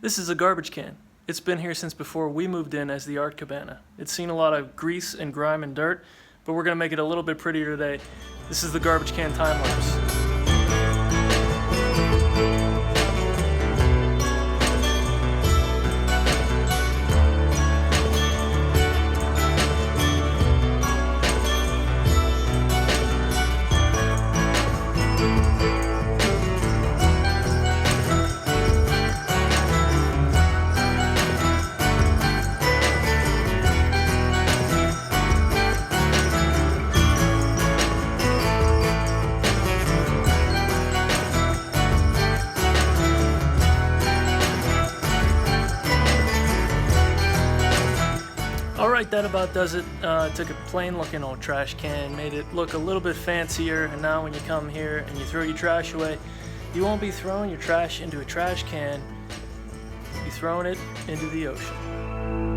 This is a garbage can. It's been here since before we moved in as the art cabana. It's seen a lot of grease and grime and dirt, but we're gonna make it a little bit prettier today. This is the garbage can time lapse. Alright, that about does it. Took a plain looking old trash can, made it look a little bit fancier, and now when you come here and you throw your trash away, you won't be throwing your trash into a trash can, you'll be throwing it into the ocean.